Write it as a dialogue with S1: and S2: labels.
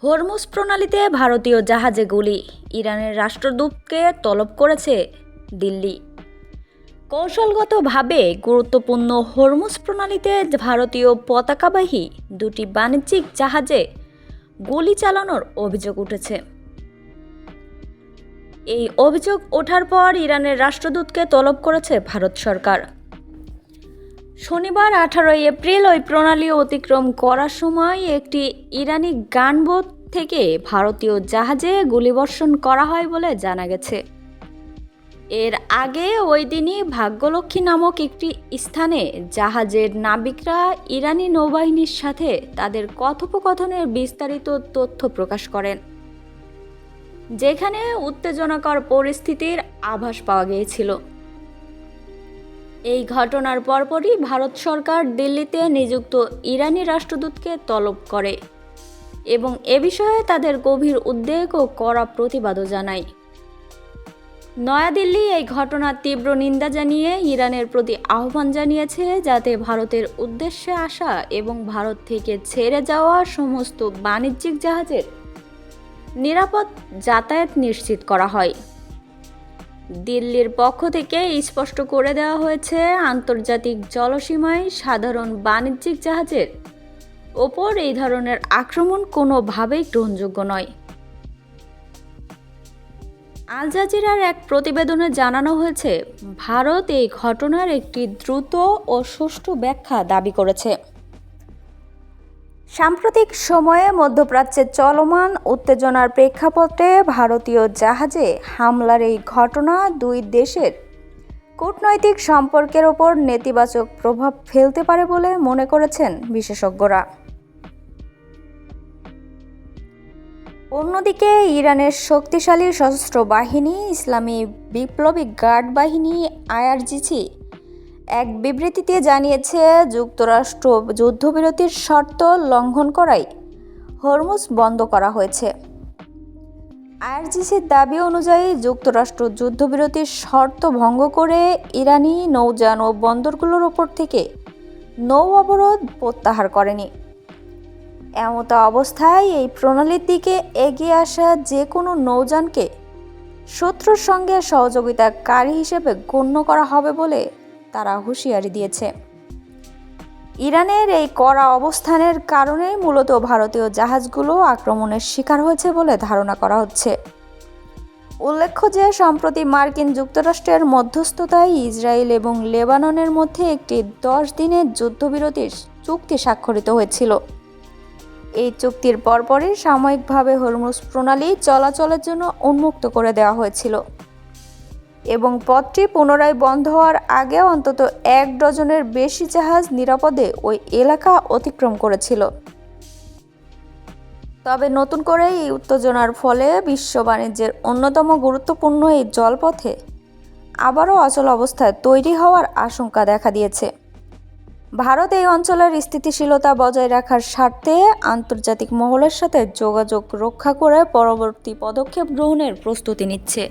S1: Hormuz প্রণালীতে ভারতীয় জাহাজে গুলি, ইরানের রাষ্ট্রদূতকে তলব করেছে দিল্লি। কৌশলগতভাবে গুরুত্বপূর্ণ হরমুজ প্রণালীতে ভারতীয় পতাকাবাহী দুটি বাণিজ্যিক জাহাজে গুলি চালানোর অভিযোগ উঠেছে। এই অভিযোগ ওঠার পর ইরানের রাষ্ট্রদূতকে তলব করেছে ভারত সরকার। শনিবার 18 এপ্রিল ওই প্রণালী অতিক্রম করার সময় একটি ইরানি গানবোট থেকে ভারতীয় জাহাজে গুলিবর্ষণ করা হয় বলে জানা গেছে। এর আগে ওই দিনই ভাগ্যলক্ষ্মী নামক একটি স্থানে জাহাজের নাবিকরা ইরানি নৌবাহিনীর সাথে তাদের কথোপকথনের বিস্তারিত তথ্য প্রকাশ করেন, যেখানে উত্তেজনাকর পরিস্থিতির আভাস পাওয়া গিয়েছিল। এই ঘটনার পরপরই ভারত সরকার দিল্লিতে নিযুক্ত ইরানি রাষ্ট্রদূতকে তলব করে এবং এ বিষয়ে তাদের গভীর উদ্বেগ ও কড়া প্রতিবাদও জানায়। নয়াদিল্লি এই ঘটনার তীব্র নিন্দা জানিয়ে ইরানের প্রতি আহ্বান জানিয়েছে যাতে ভারতের উদ্দেশ্যে আসা এবং ভারত থেকে ছেড়ে যাওয়া সমস্ত বাণিজ্যিক জাহাজের নিরাপদ যাতায়াত নিশ্চিত করা হয়। দিল্লির পক্ষ থেকে স্পষ্ট করে দেওয়া হয়েছে, আন্তর্জাতিক জলসীমায় সাধারণ বাণিজ্যিক জাহাজের ওপর এই ধরনের আক্রমণ কোনোভাবেই গ্রহণযোগ্য নয়। আল জাজিরার এক প্রতিবেদনে জানানো হয়েছে, ভারত এই ঘটনার একটি দ্রুত ও সুষ্ঠু ব্যাখ্যা দাবি করেছে। সাম্প্রতিক সময়ে মধ্যপ্রাচ্যে চলমান উত্তেজনার প্রেক্ষাপটে ভারতীয় জাহাজে হামলার এই ঘটনা দুই দেশের কূটনৈতিক সম্পর্কের ওপর নেতিবাচক প্রভাব ফেলতে পারে বলে মনে করেছেন বিশেষজ্ঞরা। অন্যদিকে ইরানের শক্তিশালী সশস্ত্র বাহিনী ইসলামী বিপ্লবী গার্ড বাহিনী আইআরজিসি এক বিবৃতিতে জানিয়েছে, যুক্তরাষ্ট্র যুদ্ধবিরতির শর্ত লঙ্ঘন করায় হরমুজ বন্ধ করা হয়েছে। আইআরজিসির দাবি অনুযায়ী যুক্তরাষ্ট্র যুদ্ধবিরতির শর্ত ভঙ্গ করে ইরানি নৌযান ও বন্দরগুলোর ওপর থেকে নৌ অবরোধ প্রত্যাহার করেনি। এমতো অবস্থায় এই প্রণালীর দিকে এগিয়ে আসা যে কোনো নৌযানকে শত্রুর সঙ্গে সহযোগিতাকারী হিসেবে গণ্য করা হবে বলে তারা হুঁশিয়ারি দিয়েছে। ইরানের এই কড়া অবস্থানের কারণেই মূলত ভারতীয় জাহাজগুলো আক্রমণের শিকার হয়েছে বলে ধারণা করা হচ্ছে। উল্লেখ্য যে সম্প্রতি মার্কিন যুক্তরাষ্ট্রের মধ্যস্থতায় ইসরায়েল এবং লেবাননের মধ্যে একটি 10 দিনের যুদ্ধবিরতির চুক্তি স্বাক্ষরিত হয়েছিল। এই চুক্তির পরপরই সাময়িকভাবে হরমুজ প্রণালী চলাচলের জন্য উন্মুক্ত করে দেওয়া হয়েছিল এবং পথটি পুনরায় বন্ধ হওয়ার আগে অন্তত 1 ডজনের বেশি জাহাজ নিরাপদে ওই এলাকা অতিক্রম করেছিল। তবে নতুন করে এই উত্তেজনার ফলে বিশ্ব বাণিজ্যের অন্যতম গুরুত্বপূর্ণ এই জলপথে আবারও অচল অবস্থায় তৈরি হওয়ার আশঙ্কা দেখা দিয়েছে। ভারত এই অঞ্চলের স্থিতিশীলতা বজায় রাখার স্বার্থে আন্তর্জাতিক মহলের সাথে যোগাযোগ রক্ষা করে পরবর্তী পদক্ষেপ গ্রহণের প্রস্তুতি নিচ্ছে।